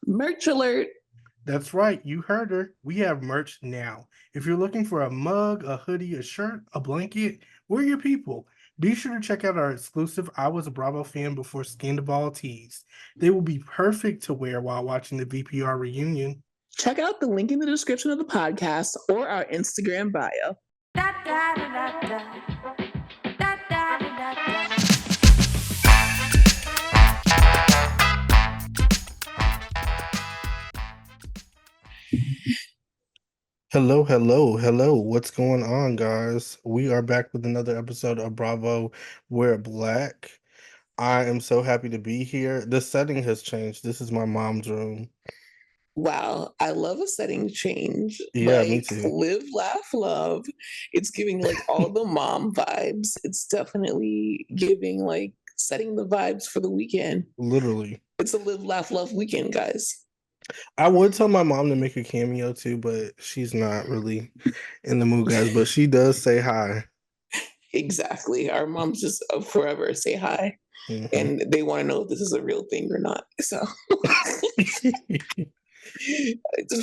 Merch alert. That's right, you heard her. We have merch now. If you're looking for a mug, a hoodie, a shirt, a blanket, we're your people. Be sure to check out our exclusive I Was a Bravo Fan Before Scandal tees. They will be perfect to wear while watching the VPR reunion. Check out the link in the description of the podcast or our Instagram bio. Da, da, da, da, Hello, hello, hello. What's going on, guys? We are back with another episode of Bravo We're Black. I am so happy to be here. The setting has changed. This is my mom's room. Wow, I love a setting change. Yeah, me Like too. live, laugh, love. It's giving like all the mom vibes. It's definitely giving like setting the vibes for the weekend. Literally. It's a live, laugh, love weekend, guys. I would tell my mom to make a cameo too, but she's not really in the mood, guys. But she does say hi. Exactly. Our moms just forever say hi. Mhm. And they want to know if this is a real thing or not. So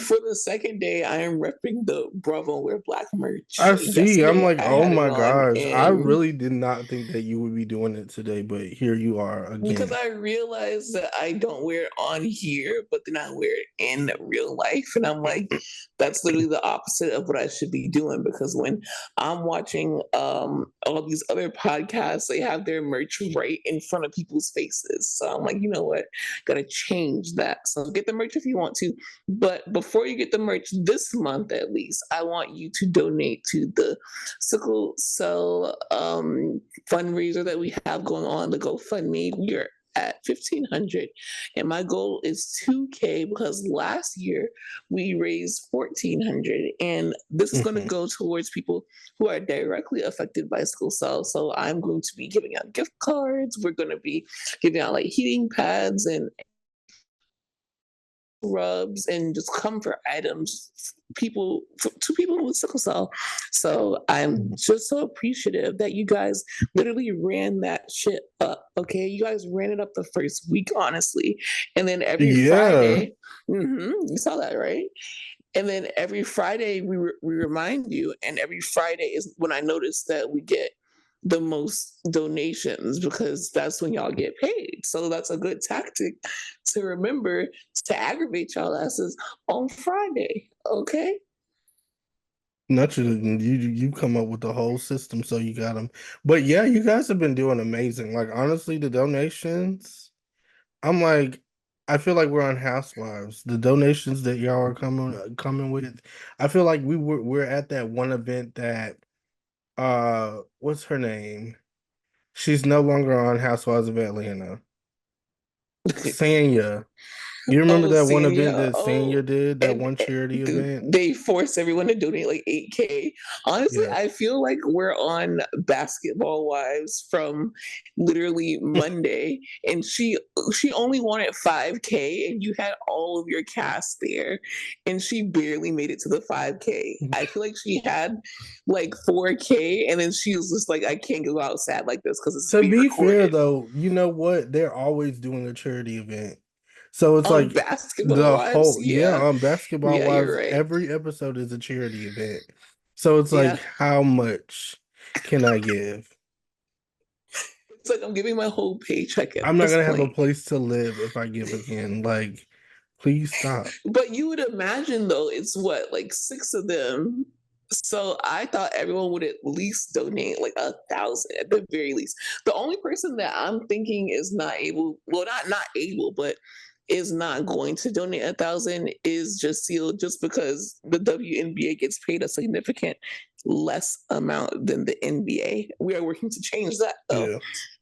for the second day, I am repping the Bravo Wear Black merch. I see. I'm Yesterday, like, I oh had it my on, gosh. I and really did not think that you would be doing it today, but here you are because again. I realized that I don't wear it on here, but then I wear it in real life. And I'm like, that's literally the opposite of what I should be doing. Because when I'm watching all these other podcasts, they have their merch right in front of people's faces. So I'm like, you know what? Gotta change that. So get the merch if you want to. But before you get the merch this month, at least, I want you to donate to the sickle cell fundraiser that we have going on, the GoFundMe. We are at 1,500, and my goal is 2K because last year we raised 1,400, and this is going to Mhm. go towards people who are directly affected by sickle cell. So I'm going to be giving out gift cards. We're going to be giving out like heating pads and rubs and just comfort items people to people with sickle cell. So I'm just so appreciative that you guys literally ran that shit up. Okay, you guys ran it up the first week, honestly, and then every Yeah. Friday, you saw that, right? And then every Friday we remind you, and every Friday is when I notice that we get the most donations because that's when y'all get paid. So that's a good tactic to remember to aggravate y'all asses on Friday. Okay. Not you come up with the whole system, so you got them. But yeah, you guys have been doing amazing. Like honestly, the donations, I'm like, I feel like we're on Housewives. The donations that y'all are coming with, I feel like we're at that one event that what's her name? She's no longer on Housewives of Atlanta. Sanya. You remember Oh, that one event Sanya. that Oh, Sanya did, that and one charity event? they force everyone to donate like 8K. Honestly, Yeah. I feel like we're on Basketball Wives from literally Monday, and she only wanted 5K, and you had all of your cast there, and she barely made it to the 5K. I feel like she had like 4K, and then she was just like, I can't go out sad like this because it's To being be fair recorded though, you know what? They're always doing a charity event. So it's on like Basketball the Wives. whole, yeah, Yeah, on Basketball yeah, you're Wives, right. every episode is a charity event. So it's like, Yeah. how much can I give? It's like I'm giving my whole paycheck at I'm not this gonna have a point. place to live if I give again. Like, please stop. But you would imagine though, it's what, like six of them. So I thought everyone would at least donate like 1,000 at the very least. The only person that I'm thinking is not able, well, not able, but is not going to donate 1,000 is Jaceel, just because the WNBA gets paid a significant less amount than the NBA. We are working to change that though.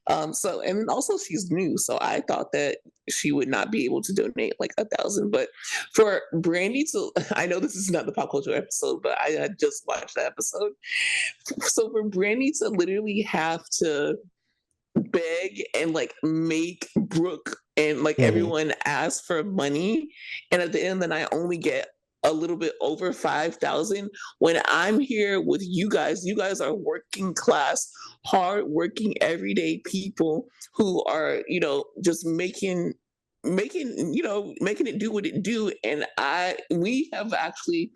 Yeah. So and also she's new, so I thought that she would not be able to donate like 1,000. But for Brandy to, I know this is not the pop culture episode, but I had just watched that episode. So for Brandy to literally have to beg and like make Brooke and like Mhm. everyone ask for money, and at the end, then I only get a little bit over 5,000 when I'm here with you guys. You guys are working class, hard working, everyday people who are, just making making it do what it do. And we have actually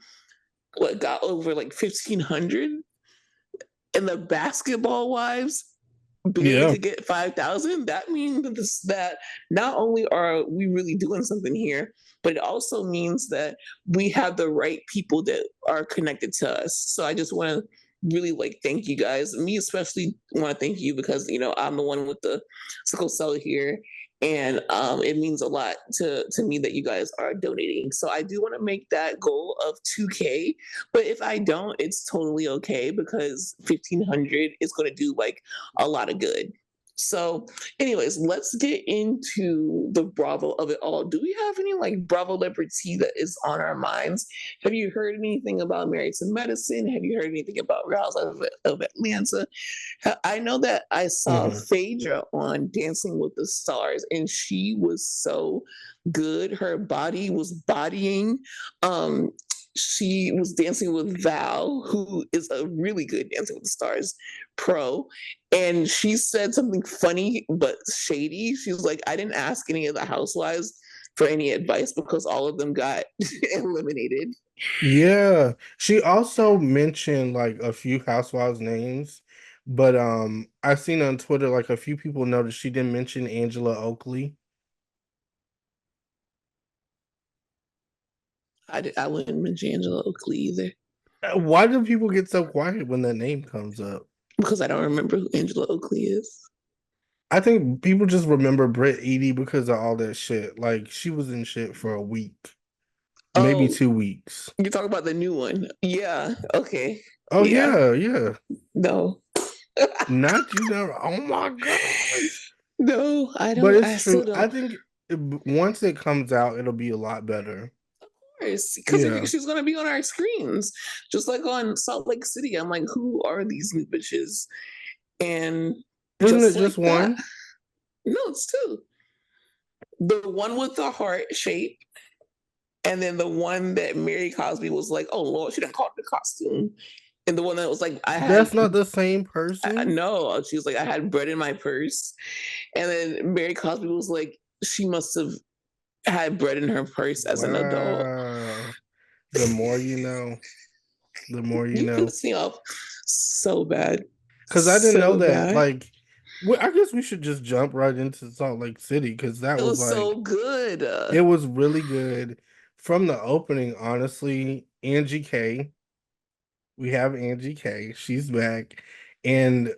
got over like 1,500, and the basketball wives barely Yeah. to get 5,000. That means that not only are we really doing something here, but it also means that we have the right people that are connected to us. So I just want to really like thank you guys. Me especially want to thank you because I'm the one with the sickle cell here, and it means a lot to me that you guys are donating. So I do want to make that goal of 2K, but if I don't, it's totally okay because 1,500 is going to do like a lot of good. So, anyways, let's get into the Bravo of it all. Do we have any like Bravo celebrity that is on our minds? Have you heard anything about Married to Medicine? Have you heard anything about Rouse of Atlanta? I know that I saw Hmm. Phaedra on Dancing with the Stars, and she was so good. Her body was bodying. Um, she was dancing with Val, who is a really good Dancing with the Stars pro. And she said something funny but shady. She was like, I didn't ask any of the housewives for any advice because all of them got eliminated. Yeah. She also mentioned like a few housewives names, but I seen on Twitter like a few people noticed she didn't mention Angela Oakley. I wouldn't mention Angela Oakley either Why do people get so quiet when that name comes up? because I don't remember who Angela Oakley is. I think people just remember Britt Eady because of all that shit. Like she was in shit for a week, maybe Oh, 2 weeks. you're talking about the new one. Yeah. Okay. Oh Yeah. yeah, yeah. No. Not you know. Oh my gosh. No, I But don't. it's I still true. I don't. think once it comes out, it'll be a lot better. Because Yeah. she's gonna be on our screens, just like on Salt Lake City. I'm like, who are these new bitches? And Isn't it just just like that, one? no, it's two. The one with the heart shape, and then the one that Mary Cosby was like, "Oh Lord, she didn't call it the costume." And the one that was like, That's not the same person. no, she was like, "I had bread in my purse," and then Mary Cosby was like, "She must have had bread in her purse as an adult." Wow. The more you know, the more you You know. piss me off so bad, Because I didn't know so that. bad. Like, I guess we should just jump right into Salt Lake City because that It was was like, so good. it was really good from the opening, honestly. Angie K. We have Angie K. She's back. And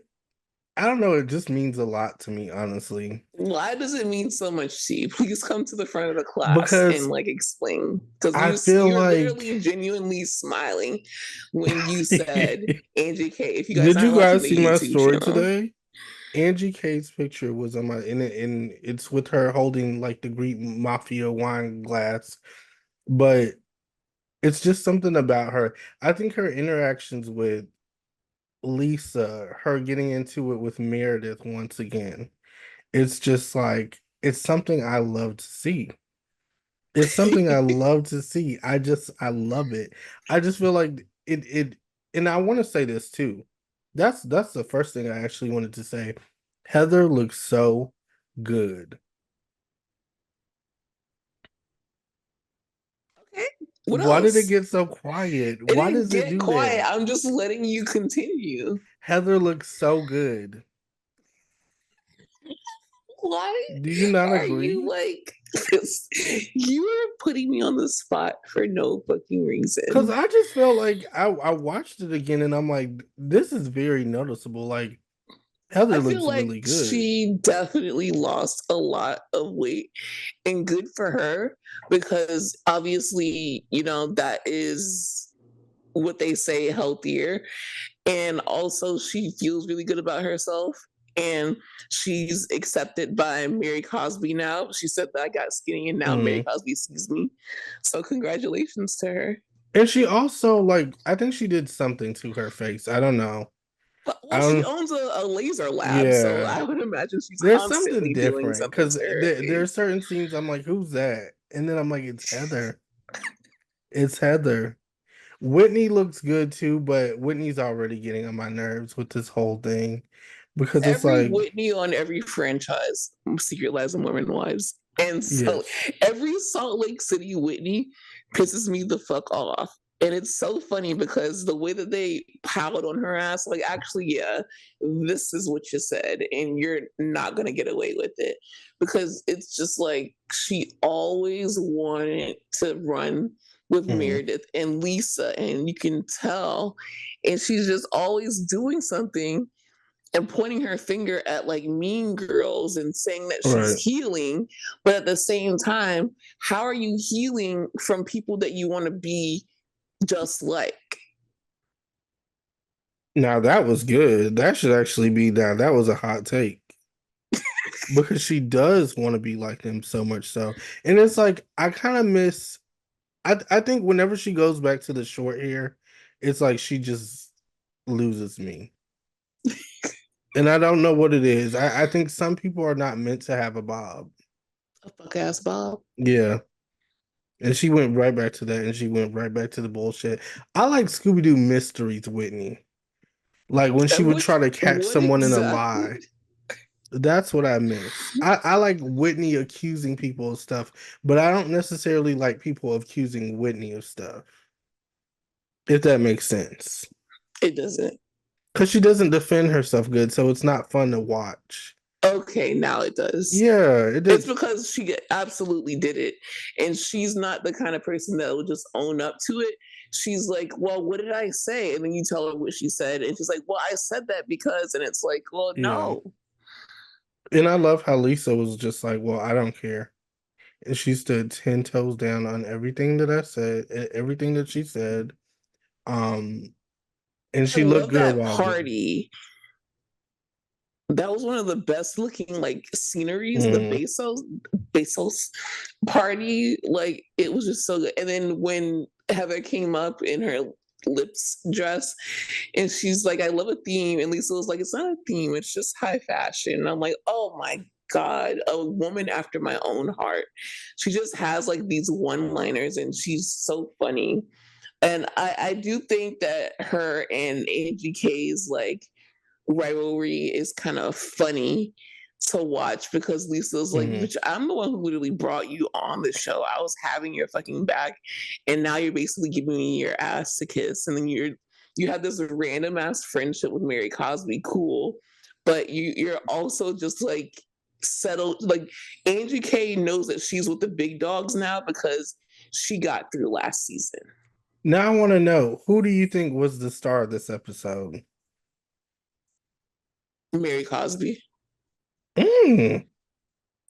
I don't know, it just means a lot to me, honestly. Why does it mean so much to you? Please come to the front of the class and Because like explain. Because I feel you're like literally genuinely smiling when you said did Angie K. If you guys you aren't watching guys the see my YouTube story channel, today? Angie K's picture was on my and it's with her holding like the Greek mafia wine glass. But it's just something about her. I think her interactions with Lisa, her getting into it with Meredith once again, it's just like it's something I love to see. It's something I love to see. I love it. I just feel like it and I want to say this too. That's the first thing I actually wanted to say. Heather looks so good. okay. What Why did it else? get so quiet? It Why didn't does it get do quiet. that? I'm just letting you continue. Heather looks so good. Why Do you not are you agree? like this? You are putting me on the spot for no fucking Because reason. I just felt like I watched it again and I'm like, this is very noticeable. Like Heather I feel looks like really good. she definitely lost a lot of weight, and good for her because obviously, that is what they say healthier. And also, she feels really good about herself. And she's accepted by Mary Cosby now. She said that I got skinny and now Mary Mhm. Cosby sees me. So, congratulations to her. And she also like I think she did something to her face. I don't know. But, I well, she don't. owns a laser lab. So, Yeah, I would imagine she's there's something constantly doing different something because to her there are face. certain scenes I'm like, who's that? And then I'm like, it's Heather. It's Heather. Whitney looks good too, but Whitney's already getting on my nerves with this whole thing because it's Every like Whitney on every franchise, Secret Lives of Mormon Wives. And so Yes. every Salt Lake City Whitney pisses me the fuck off. And it's so funny because the way that they piled on her ass, like, actually, yeah, this is what you said, and you're not going to get away with it. Because it's just like she always wanted to run with Mhm. Meredith and Lisa, and you can tell. And she's just always doing something and pointing her finger at like mean girls and saying that she's Right. healing, but at the same time, how are you healing from people that you want to be just like? Now that was good. That should actually be down. That was a hot take. Because she does want to be like them so much so. And it's like I kind of miss I think whenever she goes back to the short hair, it's like she just loses me. And I don't know what it is. I think some people are not meant to have a bob. A fuck ass Bob. Yeah. And she went right back to that and she went right back to the bullshit. I like Scooby Doo Mysteries, Whitney. Like when she And would try to catch what someone in a exactly? lie. That's what I miss. I like Whitney accusing people of stuff, but I don't necessarily like people accusing Whitney of stuff, if that makes sense. It doesn't. Because she doesn't defend herself good, so it's not fun to watch. Okay, now it does. Yeah, it It's did. because she absolutely did it. And she's not the kind of person that will just own up to it. She's like, well, what did I say? And then you tell her what she said. And she's like, well, I said that because, and it's like, well, Yeah. no. And I love how Lisa was just like, well, I don't care. And she stood 10 toes down on everything that I said, everything that she said. Um, and I she looked love good that while doing party. That was one of the best looking like it. sceneries, the Mhm. Bezos party. Like it was just so good. And then when Heather came up in her lips dress and she's like, I love a theme. And Lisa was like, it's not a theme, it's just high fashion. And I'm like, oh my God, a woman after my own heart. She just has like these one liners and she's so funny. And I do think that her and Angie K's like rivalry is kind of funny to watch because Lisa's like, Mhm. bitch, I'm the one who literally brought you on the show. I was having your fucking back, and now you're basically giving me your ass to kiss, and then you have this random ass friendship with Mary Cosby, cool, but you're also just like settled. Like Angie K knows that she's with the big dogs now because she got through last season. Now I want to know, who do you think was the star of this episode? Mary Cosby. Mm.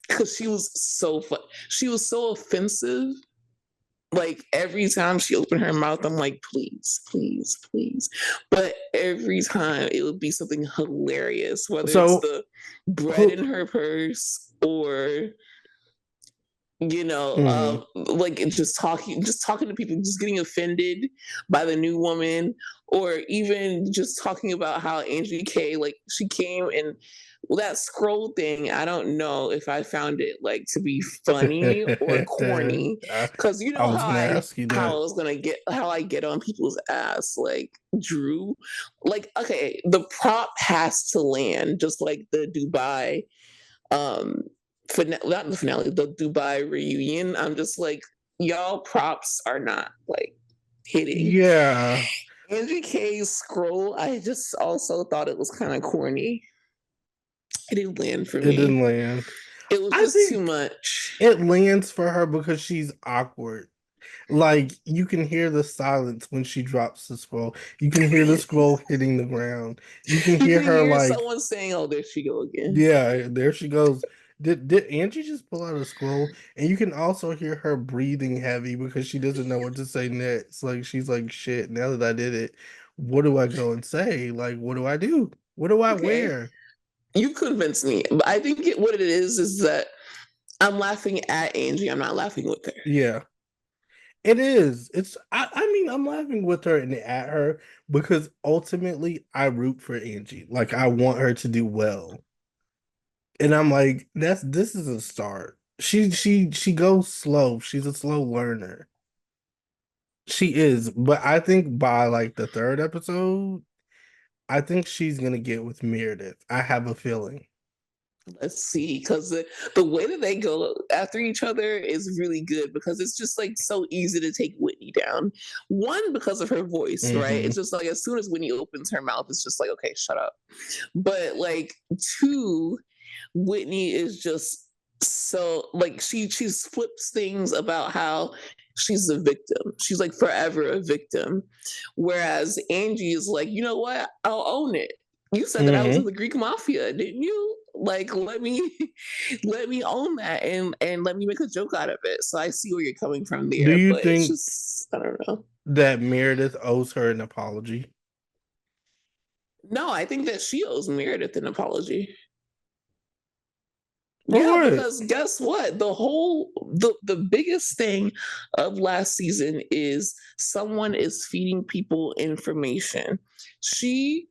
Because she was so fun. She was so offensive. Like every time she opened her mouth, I'm like, please, please, please. But every time it would be something hilarious, whether it's So the bread who? in her purse or Mhm. like just talking to people, just getting offended by the new woman, or even just talking about how Angie K, like she came and well, that scroll thing, I don't know if I found it like to be funny or corny, I, because you I know was how gonna I ask you how that. I was gonna get how I get on people's ass, like Drew, like okay, the prop has to land just like the Dubai um not the finale, the Dubai reunion. I'm just like, y'all props are not like hitting. Yeah, Angie K's scroll, I just also thought it was kind of corny. It didn't land for it me. didn't land. It was I just too think much. it lands for her because she's awkward. Like you can hear the silence when she drops the scroll. You can hear the scroll hitting the ground. You can You hear can her hear like, someone saying, "Oh, there she go again." yeah, there she goes. Did Angie just pull out a scroll? And you can also hear her breathing heavy because she doesn't know what to say next. Like she's like, shit, now that I did it, what do I go and say? Like, what do I do? What do I Okay, wear? you convinced me. But I think what it is that I'm laughing at Angie. I'm not laughing with her. Yeah. It is. I mean, I'm laughing with her and at her because ultimately I root for Angie. Like I want her to do well. And I'm like, this is a start. She goes slow. She's a slow learner. She is, but I think by like the third episode, I think she's gonna get with Meredith. I have a feeling. Let's see, because the way that they go after each other is really good because it's just like so easy to take Whitney down. One, because of her voice, right? Mm-hmm. It's just like as soon as Whitney opens her mouth, it's just like, okay, shut up. But like two, Whitney is just so like she flips things about how she's a victim. She's like forever a victim. Whereas Angie is like, you know what? I'll own it. You said that I was in Mm-hmm. the Greek mafia, didn't you? Like let me let me own that and let me make a joke out of it. So I see where you're coming from Do there, you but it's think just I don't know. that Meredith owes her an apology? No, I think that she owes Meredith an apology. For Yeah, what? because guess what? The biggest thing of last season is someone is feeding people information. She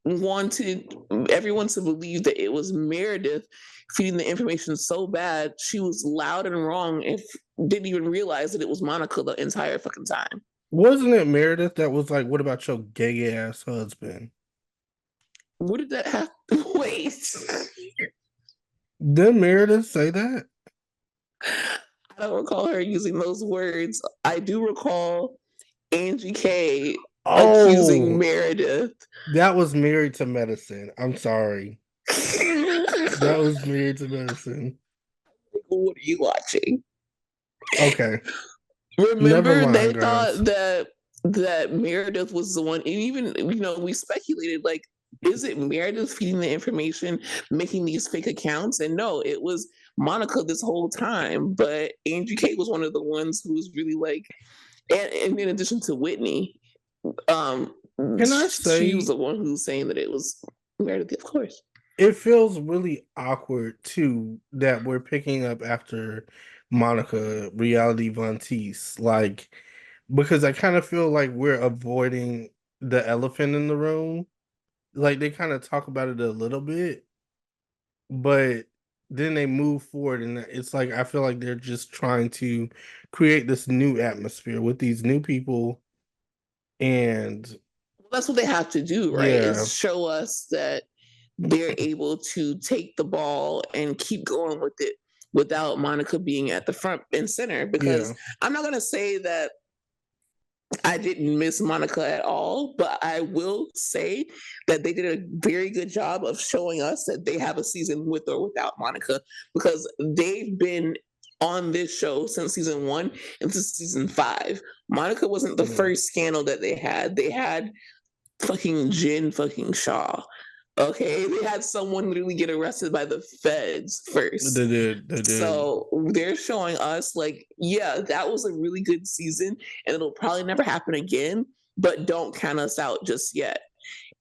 wanted everyone to believe that it was Meredith feeding the information so bad she was loud and wrong and didn't even realize that it was Monica the entire fucking time. Wasn't it Meredith that was like, "What about your gay ass husband?" What did that have? Wait, Did Meredith say that? I don't recall her using those words. I do recall Angie K accusing Oh, Meredith. that was Married to Medicine. I'm sorry. That was Married to Medicine. What are you watching? Okay. Never Remember, they mind, guys. thought that Meredith was the one, and even we speculated like, is it Meredith feeding the information, making these fake accounts? And no, it was Monica this whole time. But Angie K was one of the ones who was really like, and in addition to Whitney, um, Can I she was say the one who was saying that it was Meredith, of course. it feels really awkward too that we're picking up after Monica Reality Von Teese, like because I kind of feel like we're avoiding the elephant in the room. Like they kind of talk about it a little bit, but then they move forward, and it's like I feel like they're just trying to create this new atmosphere with these new people, and That's what they have to do, right? yeah, Is show us that they're able to take the ball and keep going with it without Monica being at the front and center. Because yeah, I'm not going to say that I didn't miss Monica at all, but I will say that they did a very good job of showing us that they have a season with or without Monica because they've been on this show since season one and since season five. Monica wasn't the yeah. first scandal that they had. They had fucking Jen fucking Shaw. Okay, they had someone literally get arrested by the feds first. They did, they did. So they're showing us like, yeah, that was a really good season, and it'll probably never happen again. But don't count us out just yet.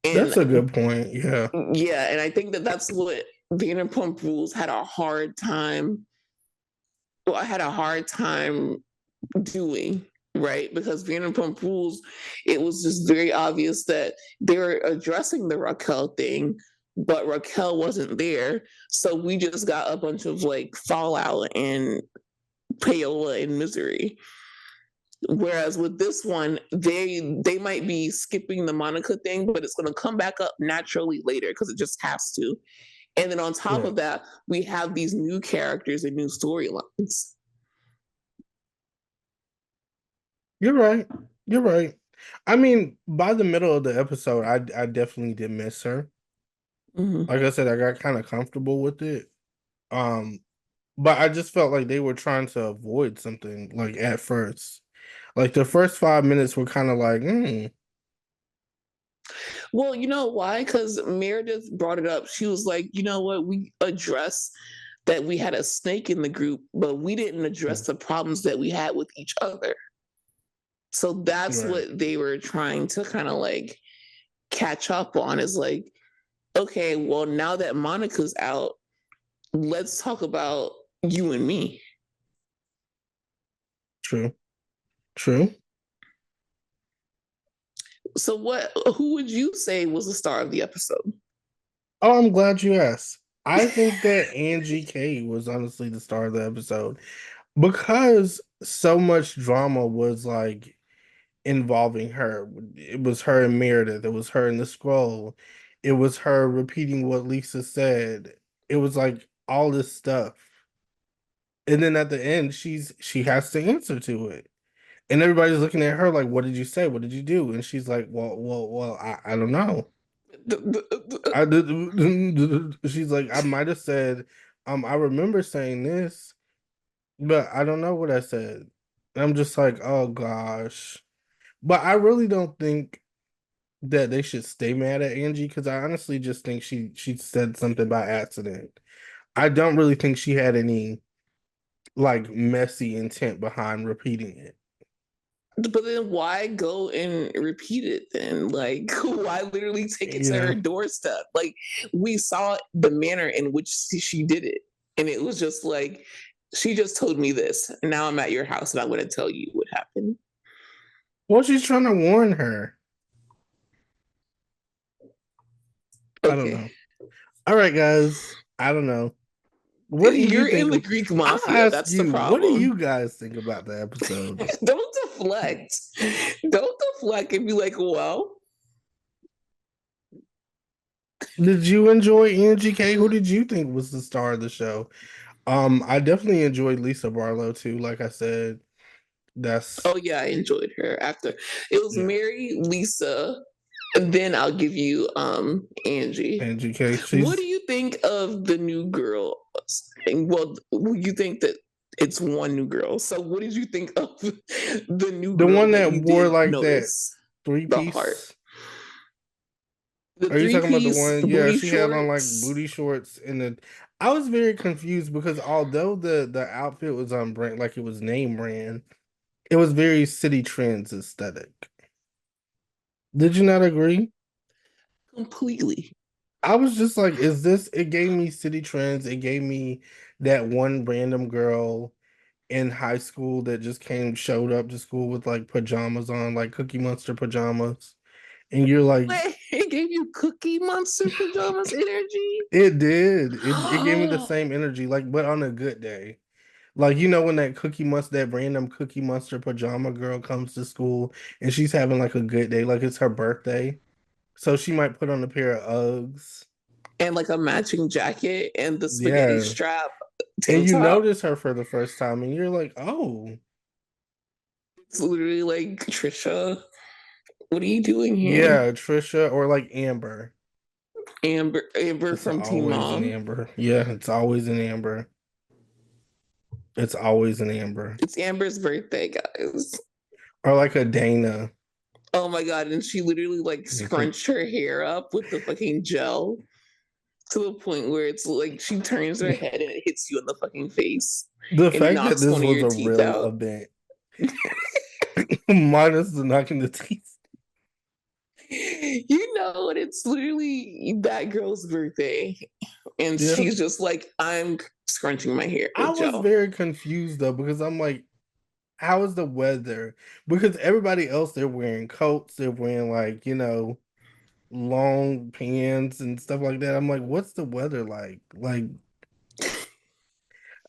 And That's a good point. Yeah, yeah, and I think that that's what Vanderpump Rules had a hard time. Well, I had a hard time doing, right? Because Vanderpump Rules, it was just very obvious that they were addressing the Raquel thing, but Raquel wasn't there. So we just got a bunch of like fallout and payola and misery. Whereas with this one, they might be skipping the Monica thing, but it's going to come back up naturally later because it just has to. And then on top right. of that, we have these new characters and new storylines. You're right. You're right. I mean, by the middle of the episode, I definitely did miss her. Mm-hmm. Like I said, I got kind of comfortable with it. Um, but I just felt like they were trying to avoid something like at first. Like the first 5 minutes were kind of like, Well, you know why? Because Meredith brought it up. She was like, you know what? We address that we had a snake in the group, but we didn't address the problems that we had with each other. So that's right, what they were trying to kind of like catch up on is like, okay, well, now that Monica's out, let's talk about you and me. true, true. So who would you say was the star of the episode? Oh, I'm glad you asked. I think that Angie K was honestly the star of the episode because so much drama was like involving her. It was her and Meredith. It was her in the scroll. It was her repeating what Lisa said. it was like all this stuff. And then at the end, she has to answer to it. And everybody's looking at her like, what did you say? What did you do? And she's like, well, I don't know. I did. She's like, I might have said, I remember saying this, but I don't know what I said. And I'm just like, oh gosh. But I really don't think that they should stay mad at Angie because I honestly just think she said something by accident. I don't really think she had any like messy intent behind repeating it. But then why go and repeat it then? Like, why literally take it You to her know, doorstep? Like, we saw the manner in which she did it. And it was just like, she just told me this. And now I'm at your house and I'm going to tell you what happened. well, she's trying to warn her. I don't Okay. know. All right, guys. I don't know. What do you You're think? in the Greek I'll mafia. ask That's the you, what do problem. you guys think about the episode? Don't deflect. Don't deflect and be like, well, Did you enjoy Angie K? Who did you think was the star of the show? I definitely enjoyed Lisa Barlow too. Like I said, that's oh yeah, I enjoyed her after. It was yeah, Mary, Lisa, and then I'll give you Angie. Angie K. What do She's you think of the new girl? Well, you think that it's one new girl. So what did you think of the new the girl one that that you wore did like that notice? three The heart. piece. The Are you three talking about the piece one? Yeah, booty she had on like shorts. booty shorts and the. I was very confused because although the outfit was on brand, like it was name brand, it was very City Trends aesthetic. Did you not agree? Completely. I was just like, is this? It gave me City Trends. It gave me that one random girl in high school that just showed up to school with like pajamas on, like Cookie Monster pajamas. And you're like, Wait, it gave you Cookie Monster pajamas energy? it did. It gave me the same energy, like, but on a good day. Like, you know, when that random Cookie Monster pajama girl comes to school and she's having like a good day, like it's her birthday. So she might put on a pair of Uggs. And like a matching jacket and the spaghetti Yeah. strap And tank you top. notice her for the first time and you're like, oh, It's literally like, Trisha, what are you doing here? yeah, Trisha or like Amber. Amber It's from Teen always an Mom. Amber. Yeah, it's always an Amber. It's always an Amber. It's Amber's birthday, guys. Or like a Dana. Oh my god! And she literally like Okay. scrunched her hair up with the fucking gel to the point where it's like she turns her head and it hits you in the fucking face The and fact that knocks this one of was your a teeth real out. event, minus the knocking the teeth. You know, and it's literally that girl's birthday, and Yeah. she's just like, I'm scrunching my hair I with was gel. very confused though, because I'm like, how is the weather? Because everybody else, they're wearing coats, they're wearing like, long pants and stuff like that. I'm like, what's the weather like? Like,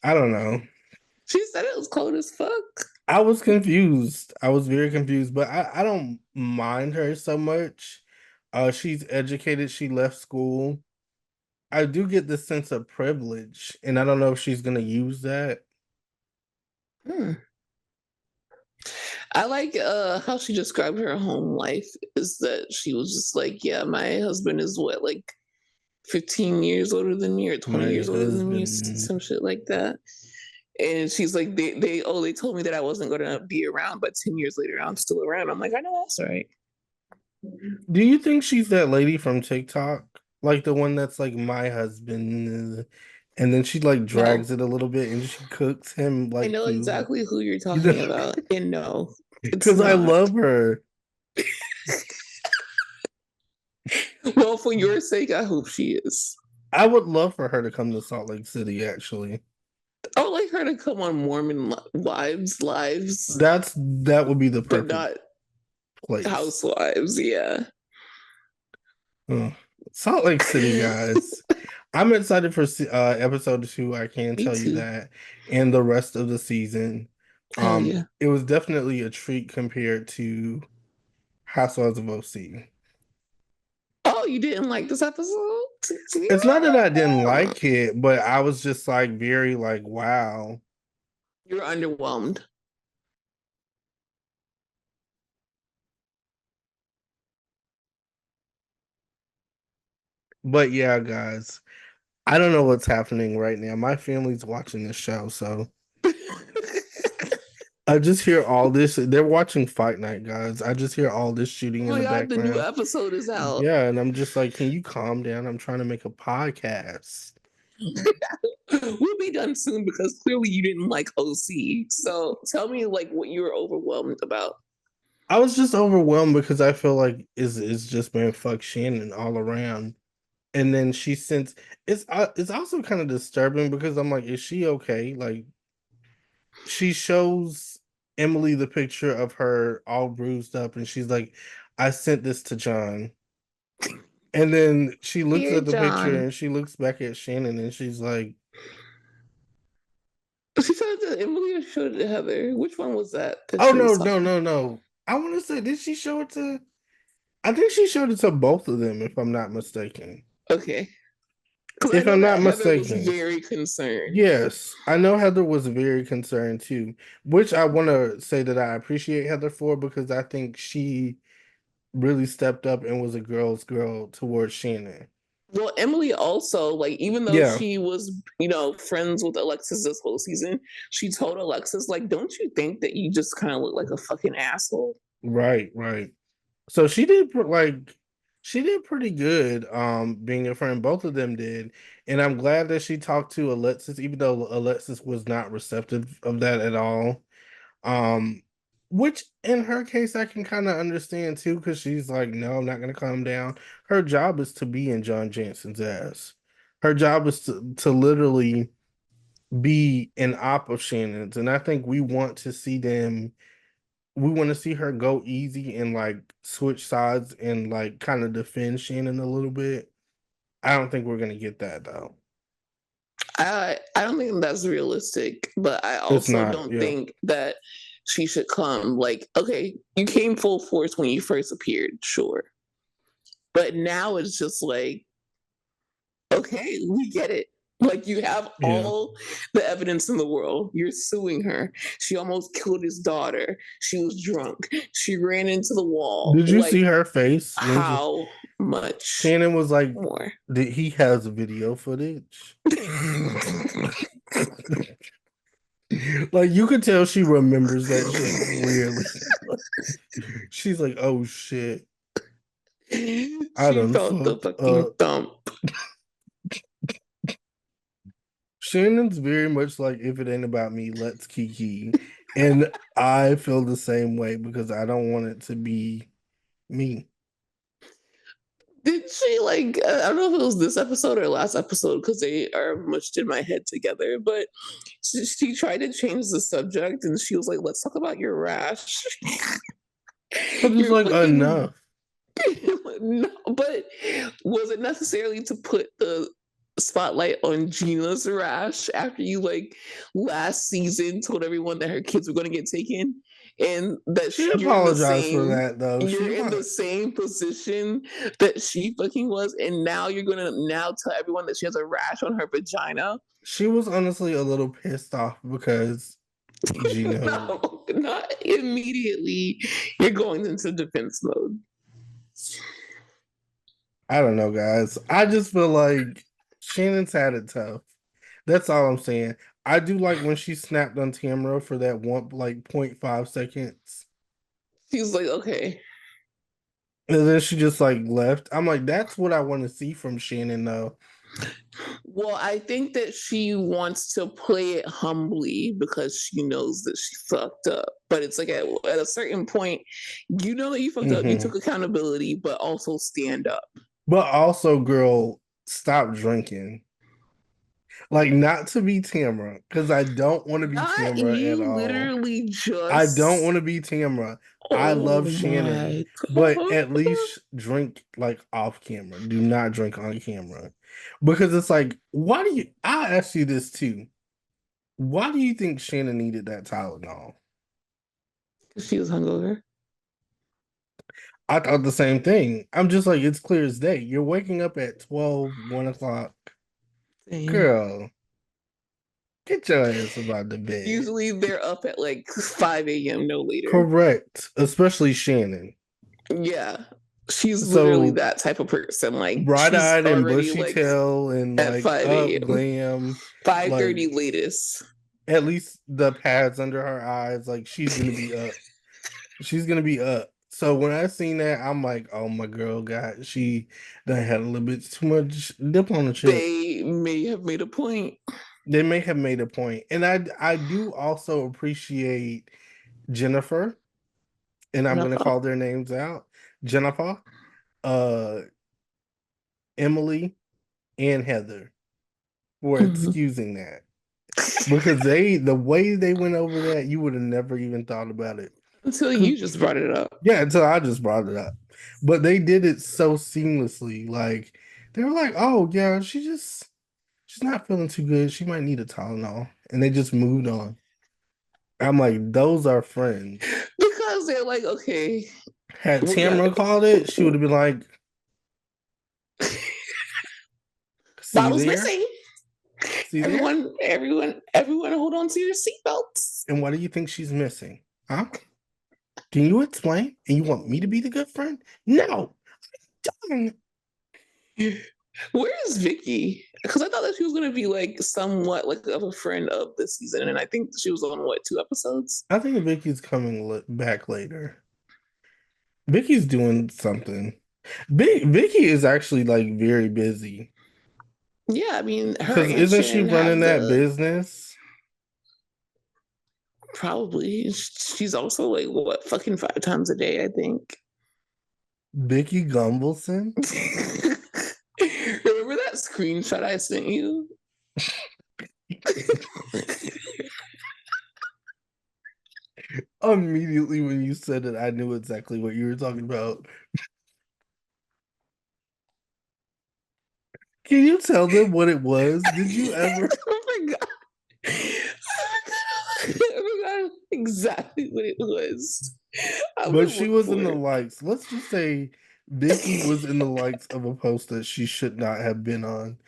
I don't know. She said it was cold as fuck. I was confused. I was very confused, but I don't mind her so much. She's educated, she left school. I do get this sense of privilege, and I don't know if she's gonna use that. Hmm. I like how she described her home life is that she was just like, yeah, my husband is what, like 15 years older than me or 20 My years older than me, husband. some shit like that. And she's like, they told me that I wasn't gonna be around, but 10 years later I'm still around. I'm like, I know that's right. Do you think she's that lady from TikTok? Like the one that's like my husband, and then she like No, drags it a little bit and she cooks him I like know food. exactly who you're You know, talking about. And no, it's because I not. love her. Well, for your sake, I hope she is. I would love for her to come to Salt Lake City, actually. I would like her to come on Mormon Wives lives, That would be the but perfect not place. Housewives. Yeah. Oh, Salt Lake City, guys. I'm excited for episode 2. I can Me tell you too. that, and the rest of the season. Hell yeah. It was definitely a treat compared to Housewives of OC. Oh, you didn't like this episode? It's not that I didn't like it, but I was just like very like, wow. You're underwhelmed. But yeah, guys, I don't know what's happening right now. My family's watching this show, so I just hear all this. They're watching Fight Night, guys. I just hear all this shooting Oh in my the god, the new background. episode is out. Yeah, and I'm just like, can you calm down? I'm trying to make a podcast. We'll be done soon because clearly you didn't like OC. So tell me like what you were overwhelmed about. I was just overwhelmed because I feel like it's just been fuck Shannon all around. And then she sends it's also kind of disturbing because I'm like, is she okay? Like she shows Emily the picture of her all bruised up, and she's like, I sent this to John. And then she looks Dear at the picture John. and she looks back at Shannon and she's like, She showed it to Emily or showed it to Heather. Which one was that oh she no, was no, talking? no, no. I want to say, did she show it to I think she showed it to both of them, if I'm not mistaken. Okay. Because I If know I'm not that Heather was mistaken. very concerned. Yes, I know Heather was very concerned too, which I want to say that I appreciate Heather for because I think she really stepped up and was a girl's girl towards Shannon. Well, Emily also, like, even though Yeah, she was, friends with Alexis this whole season, she told Alexis, like, don't you think that you just kind of look like a fucking asshole? right, right. So she did pretty good being a friend. Both of them did. And I'm glad that she talked to Alexis, even though Alexis was not receptive of that at all. Um, which in her case I can kind of understand too, because she's like, no, I'm not gonna calm down. Her job is to be in John Janssen's ass. Her job is to literally be an op of Shannon's. And I think we want to see her go easy and like switch sides and like kind of defend Shannon a little bit. I don't think we're gonna get that though. I don't think that's realistic, but I It's also not, don't yeah. think that she should come. Like, okay, you came full force when you first appeared, sure. But now it's just like, okay, we get it. Like you have Yeah. all the evidence in the world. You're suing her. She almost killed his daughter. She was drunk. She ran into the wall. Did you see Like, her face when how much Shannon was like, more? that he has video footage? Like you could tell she remembers that shit clearly. She's like, oh shit. I She done felt the fucked fucking up. thump. Shannon's very much like, if it ain't about me, let's kiki. And I feel the same way because I don't want it to be me. Did she like? I don't know if it was this episode or last episode because they are mushed in my head together. But she tried to change the subject and she was like, "Let's talk about your rash." But it's You're like fucking enough. no, but was it necessarily to put the spotlight on Gina's rash after you like last season told everyone that her kids were going to get taken and that She you're in the apologized for same that though. you're in the same position that she fucking was and now you're going to now tell everyone that she has a rash on her vagina. She was honestly a little pissed off because Gina. No, not immediately. You're going into defense mode. I don't know, guys. I just feel like Shannon's had it tough. That's all I'm saying. I do like when she snapped on camera for that one like 0.5 seconds. She's like, okay. And then she just like left. I'm like, that's what I want to see from Shannon though. Well, I think that she wants to play it humbly because she knows that she fucked up. But it's like at a certain point, you know that you fucked up, you Hmm. took accountability, but also stand up. But also, girl, stop drinking. Like, not to be Tamara, because I don't want to be Not Tamara at you all. literally I don't just, want to be Tamara. I oh love Shannon, my but God. at least drink like off camera. Do not drink on camera. Because it's like, why do you I ask you this too. Why do you think Shannon needed that Tylenol? She was hungover. I thought the same thing. I'm just like, it's clear as day. You're waking up at 12, 1 o'clock. Same. Girl, get your ass about the bed. Usually they're up at like 5 a.m. no later. Correct. Especially Shannon. Yeah. She's literally So that type of person. Like she's bright-eyed and already bushy like tail and at like 5 up a.m. glam, like 5:30 latest. at least the pads under her eyes, like she's gonna be up. She's gonna be up. So when I seen that, I'm like, oh my girl, God, she done had a little bit too much dip on the chip. They may have made a point. They may have made a point, and I do also appreciate Jennifer, and I'm gonna call their names out: Jennifer, uh, Emily, and Heather for Mhm. excusing that, because the way they went over that, you would have never even thought about it. Until you just brought it up. Yeah, until I just brought it up. But they did it so seamlessly. Like they were like, "Oh yeah, she's not feeling too good. She might need a Tylenol," and they just moved on. I'm like, those are friends. Because they're like, okay, Had we're gonna Tamara called it, she would have been like, "See bottles there, missing. see there." Everyone, hold on to your seatbelts. And what do you think she's missing? Huh? Can you explain? And you want me to be the good friend? No. Darn. Where is Vicky? Because I thought that she was gonna be like somewhat like of a friend of this season, and I think she was on what, 2 episodes? I think Vicky's coming back later. Vicky's doing something. Vicky is actually like very busy Yeah, I mean, her because and isn't she Shannon running have that the business? probably. She's also like what, fucking 5 times a day, I think. Vicky Gumbelson? Remember that screenshot I sent you? Immediately when you said it, I knew exactly what you were talking about. Can you tell them what it was? Did you ever? Oh my god. I forgot exactly what it was. I'm But gonna she look was in for the it. likes. Let's just say Vicky was in the likes of a post that she should not have been on.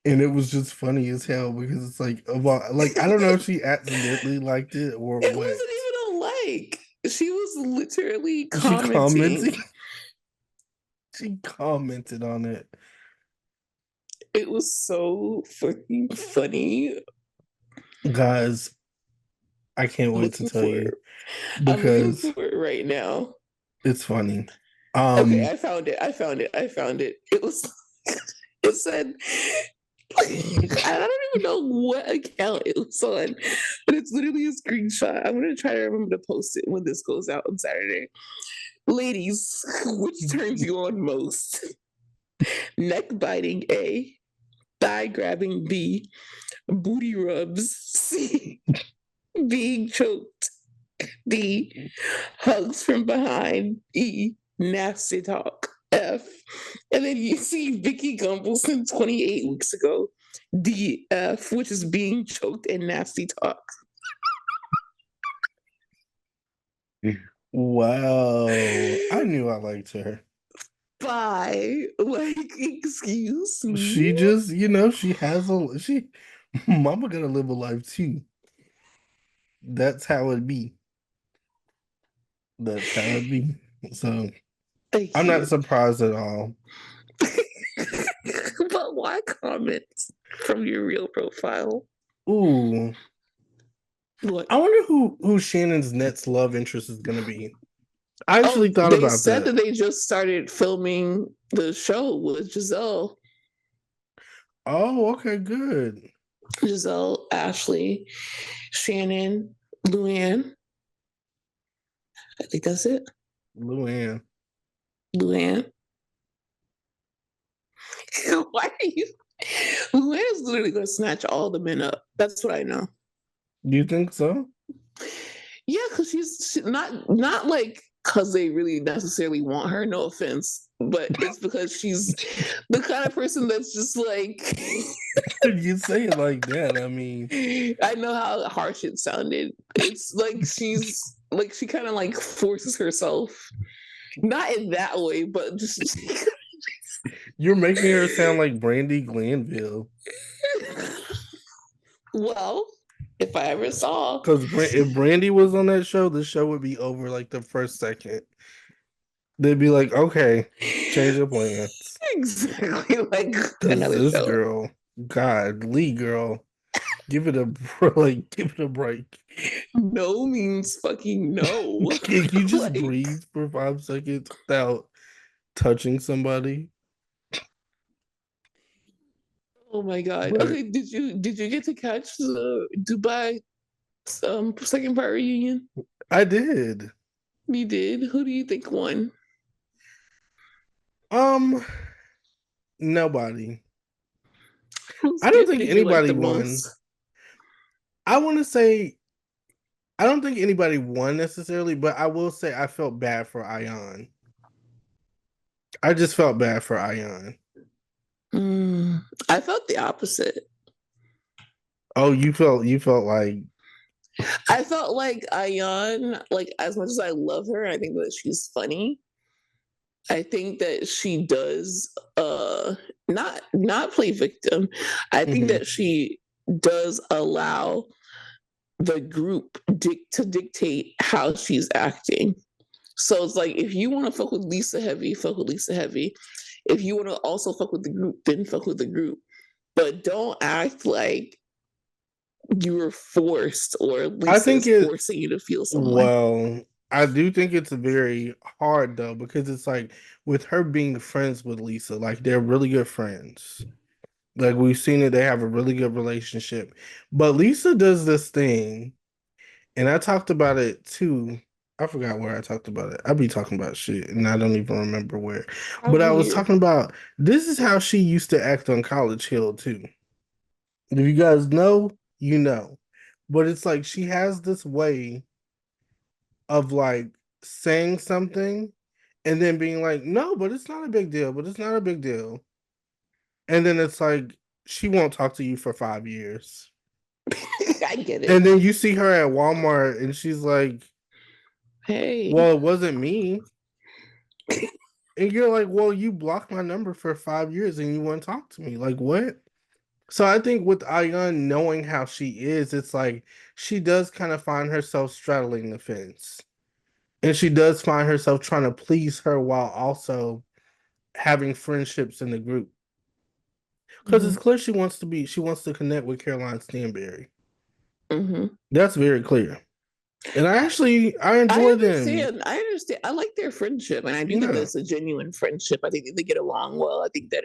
And it was just funny as hell because it's like about like I don't know if she accidentally liked it or It what. wasn't even a like. She was literally She commenting. commented. She commented on it. It was so fucking funny. Guys, I can't I'm wait to looking tell for you it. I'm looking because for it right now. it's funny. Okay, I found it. I found it. I found it. It was. It said. I don't even know what account it was on, but it's literally a screenshot. I'm gonna try to remember to post it when this goes out on Saturday. Ladies, which turns you on most? Neck biting A, thigh grabbing B, booty rubs C, being choked D, hugs from behind E, nasty talk F. And then you see Vicky Gumbelson 28 weeks ago, DF, which is being choked and nasty talk. Wow. I knew I liked her. Bye. Like, excuse me. She just, she has she mama gonna live a life too. That's how it be. That's how it be. So I I'm not can't. surprised at all. But why comments from your real profile? Ooh. What? I wonder who Shannon's next love interest is gonna be. I Oh, actually thought they about said that. that they just started filming the show with Giselle. Oh, okay, good. Giselle, Ashley, Shannon, Luann. I think that's it. Luann. Luann. Why are you? Luann is literally going to snatch all the men up. That's what I know. Do you think so? Yeah, because she's not like because they really necessarily want her. No offense, but it's because she's the kind of person that's just like. You say it like that. I mean, I know how harsh it sounded. It's like she's like she kind of like forces herself Not in that way, but just You're making her sound like Brandy Glanville. well, if I ever saw, Because if Brandy was on that show, the show would be over like the first second. They'd be like, okay, change of plans. exactly like Because another this show. girl, God, Lee girl, give it a like, give it a break. No means fucking no. Can you just Like, breathe for 5 seconds without touching somebody? oh my god. But Okay, did you get to catch the Dubai second part reunion? I did. You did. Who do you think won? Um, nobody. Whose I don't skit think did you like anybody the won. most? I want to say I don't think anybody won necessarily, but I will say I felt bad for Ion. I just felt bad for Ion. I felt the opposite. Oh, you felt like I felt like Ayan, like as much as I love her, I think that she's funny. I think that she does not play victim. I think mhm. that she does allow the group to dictate how she's acting. So it's like if you want to fuck with Lisa Heavy, fuck with Lisa Heavy. If you want to also fuck with the group, then fuck with the group. But don't act like you were forced or I Lisa think is it forcing you to feel some way. well, I do think it's very hard though because it's like with her being friends with Lisa, like they're really good friends. Like we've seen it, they have a really good relationship. But Lisa does this thing, and I talked about it too. I forgot where I talked about it. I be talking about shit, and I don't even remember where. But I Probably was here. talking about this is how she used to act on College Hill too. If you guys know, you know. But it's like she has this way of like saying something and then being like, no, but it's not a big deal, but it's not a big deal. And then it's like she won't talk to you for 5 years. I get it. And then you see her at Walmart and she's like, Hey. well, it wasn't me. And you're like, well, you blocked my number for 5 years and you won't talk to me. Like, what? So I think with Ayan knowing how she is, it's like she does kind of find herself straddling the fence. And she does find herself trying to please her while also having friendships in the group. Because Mm-hmm. it's clear she wants to connect with Caroline Stanberry. Mm-hmm. That's very clear. And I I enjoy them. understand. I understand. I like their friendship, and I do think that Yeah. it's a genuine friendship. I think that they get along well. I think that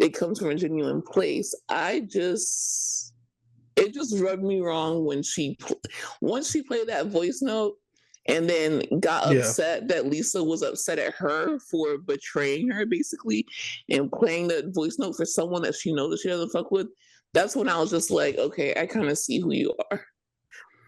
it comes from a genuine place. It just rubbed me wrong when once she played that voice note and then got Yeah. upset that Lisa was upset at her for betraying her basically and playing that voice note for someone that she knows that she doesn't fuck with. That's when I was just like, okay, I kind of see who you are.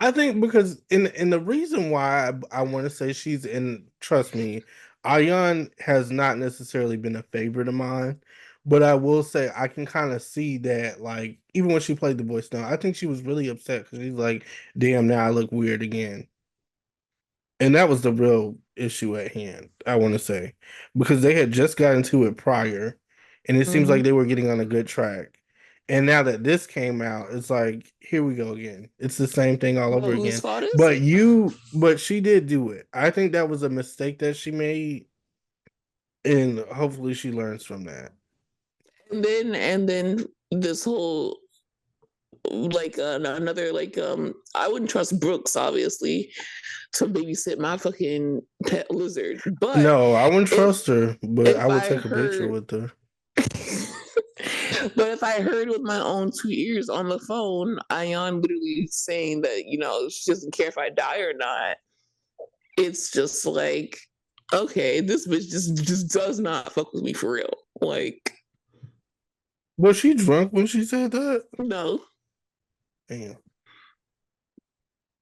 I think because in the reason why I want to say she's in, trust me, Ayan has not necessarily been a favorite of mine, but I will say I can kind of see that like even when she played the voice now, I think she was really upset because she's like, damn, now I look weird again. And that was the real issue at hand, I want to say, because they had just got into it prior, and it seems like Mm-hmm. they were getting on a good track. And now that this came out, it's like, here we go again. It's the same thing all Well, over whose again. fault is it? But she did do it. I think that was a mistake that she made, and hopefully she learns from that. And then this whole like another like I wouldn't trust Brooks obviously to babysit my fucking pet lizard. But No, I wouldn't if trust her, but I if would I take a picture heard with her. but if I heard with my own 2 ears on the phone, Ion literally saying that, she doesn't care if I die or not, it's just like, okay, this bitch just does not fuck with me for real. Like, Was she drunk when she said that? no. Damn,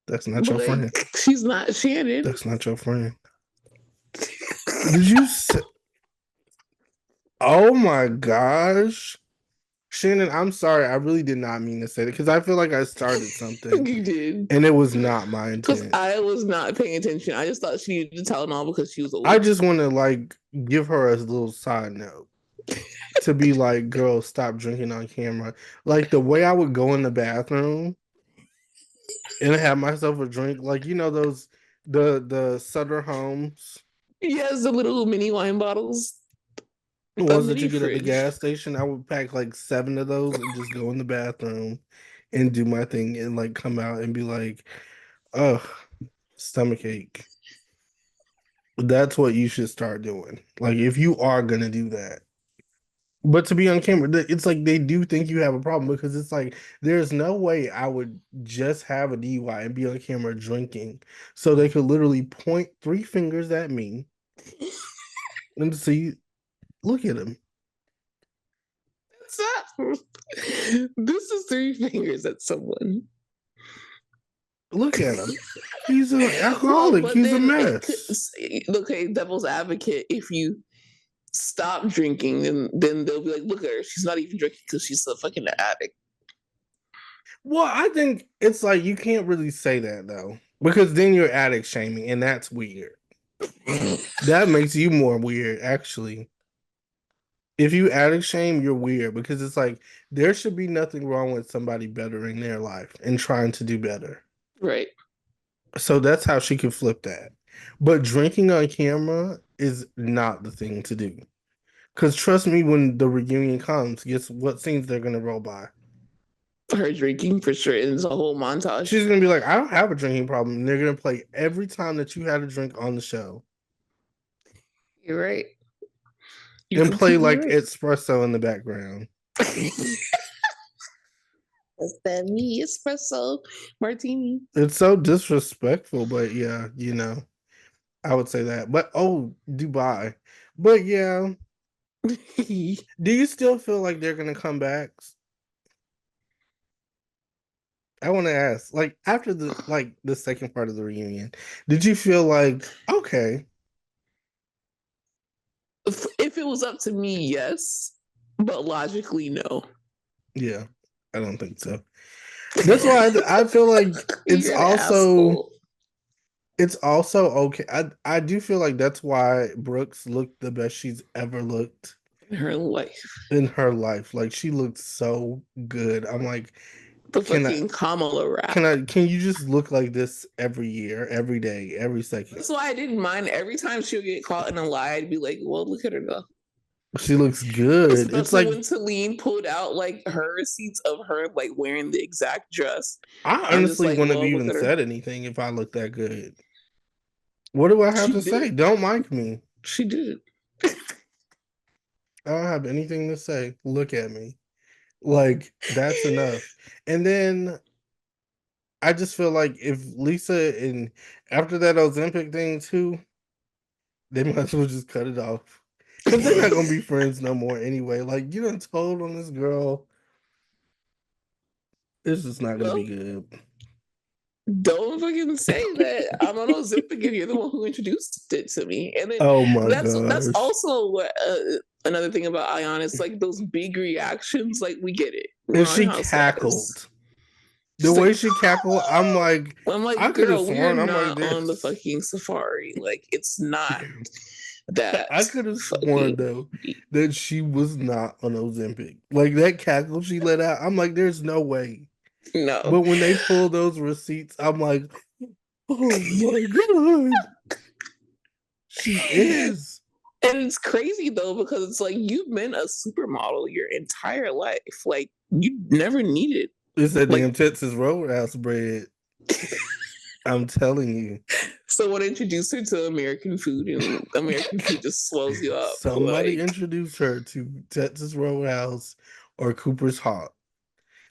that's not your Like, friend. she's not Shannon. That's not your friend. Did you say? Oh my gosh. Shannon, I'm sorry. I really did not mean to say it because I feel like I started something You did. and it was not my Because intent. I was not paying attention. I just thought she needed Tylenol because she was I old. just want to like give her a little side note to be like, girl, stop drinking on camera. Like the way I would go in the bathroom and have myself a drink, like you know those the Sutter Homes, Yes, the little mini wine bottles, the a ones that you mini get at the fridge. gas station. I would pack like 7 of those and just go in the bathroom and do my thing and like come out and be like, ugh, stomach ache. That's what you should start doing. Like if you are gonna do that. But to be on camera, it's like they do think you have a problem because it's like there's no way I would just have a DUI and be on camera drinking. So they could literally point 3 fingers at me and see, look at him. Stop. This is 3 fingers at someone. Look at him. He's an Well, alcoholic. but He's a then mess. okay, devil's advocate, if you stop drinking, then they'll be like, look at her, she's not even drinking because she's a fucking addict. Well, I think it's like you can't really say that though, because then you're addict shaming, and that's weird. That makes you more weird, actually. If you addict shame, you're weird because it's like there should be nothing wrong with somebody bettering their life and trying to do better. Right. So that's how she could flip that. But drinking on camera is not the thing to do. Because trust me, when the reunion comes, guess what scenes they're going to roll by? Her drinking for sure. And it's a whole montage. She's going to be like, I don't have a drinking problem. And they're going to play every time that you had a drink on the show. You're right. You're And play completely like right. espresso in the background. That's that me espresso martini. It's so disrespectful, but yeah, you know, I would say that. But oh, Dubai. But yeah, do you still feel like they're gonna come back? I want to ask, like after the second part of the reunion, did you feel like okay? If it was up to me, yes, but logically, no. Yeah, I don't think so. That's why I feel like You're an asshole. it's also okay. I do feel like that's why Brooks looked the best she's ever looked In her life. in her life. Like she looked so good. I'm like, The can I fucking Kamala rap. can you just look like this every year, every day, every second? That's why I didn't mind every time she'll get caught in a lie. I'd be like, well, look at her go. She looks good. It's Especially like when Talene pulled out like her receipts of her like wearing the exact dress. I I'm just honestly like, wouldn't have well, look even at her. said anything if I looked that good. What do I have She to say? did. Don't like me. She did. I don't have anything to say. Look at me. Like that's enough. And then I just feel like if Lisa and after that Ozempic thing too, they might as well just cut it off. Cause they're not gonna be friends no more anyway. Like you done told on this girl. This is not gonna Well, be good. don't fucking say that. I'm on Ozempic and you're the one who introduced it to me. And then Oh my that's gosh. also what another thing about Ayan is like those big reactions. Like we get it. And We're on she Housewives. cackled. The She's like, way she cackled, I'm I like, could have girl, we are sworn. I'm like not on the this. fucking safari. Like it's not that I could have sworn fucking. though that she was not on Ozempic. Like that cackle she let out, I'm like, there's no way. No. But when they pull those receipts, I'm like, oh my god, she is. And it's crazy though, because it's like you've been a supermodel your entire life. Like you never needed It's that damn like Texas Roadhouse bread. I'm telling you. someone introduced her to American food and American food just swells you up. Somebody Like introduced her to Texas Roadhouse or Cooper's Hawk.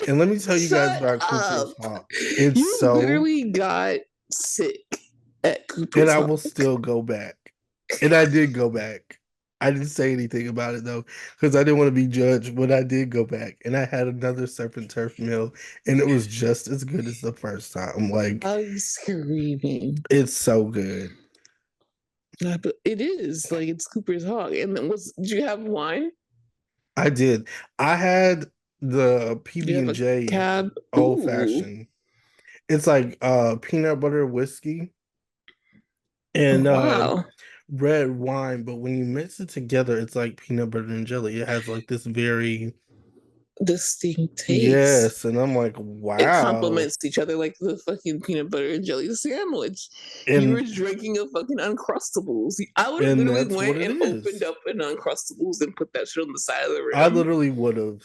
And let me tell you guys shut about up. Cooper's Hawk. It's You so, literally got sick at and Cooper's I Hawk. will still go back. And I did go back. I didn't say anything about it though, because I didn't want to be judged, but I did go back and I had another surf and turf meal and it was just as good as the first time. Like, I'm screaming. it's so good. But it is like it's Cooper's Hawk. And then did you have wine? I did. I had the Do you have a PB&J cab? old Ooh, fashioned. It's like peanut butter whiskey and wow. red wine, but when you mix it together, it's like peanut butter and jelly. It has like this very Distinct taste. yes, and I'm like, It wow. complements each other like the fucking peanut butter and jelly sandwich. You were And drinking a fucking Uncrustables. I would have and literally that's what went it and opened is. up an Uncrustables and put that shit on the side of the I rim. literally would have.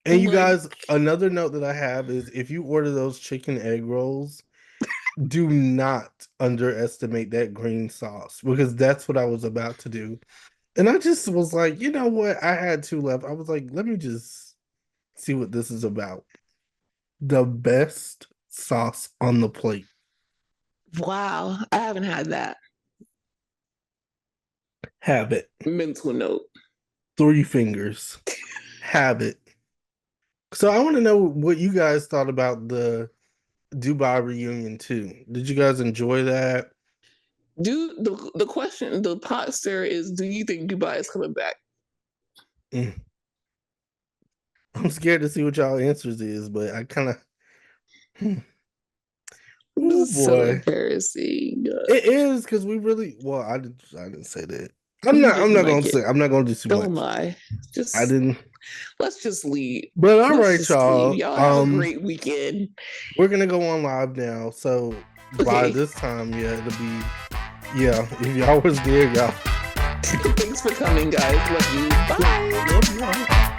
And I'm you like, guys, another note that I have is if you order those chicken egg rolls, do not underestimate that green sauce because that's what I was about to do. And I just was like, you know what? I had two left. I was like, let me just see what this is about. The best sauce on the plate. wow, I haven't had that. Have it. Mental note. 3 fingers. Have it. So I want to know what you guys thought about the Dubai reunion too. Did you guys enjoy that? The question, the pot stare is, do you think Dubai is coming back? Mm. I'm scared to see what y'all answers is, but I kind of. This Oh is so boy, embarrassing. it is because we really. Well, I didn't say that. You I'm didn't not like gonna it. say. I'm not gonna do too Don't much. lie. I Just didn't. let's just leave. But all Let's right, just leave. y'all. Y'all have a great weekend. We're gonna go on live now. So by Okay. this time, yeah, it'll be. Yeah, if y'all was there, y'all. Thanks for coming, guys. Love you. Bye. Love y'all.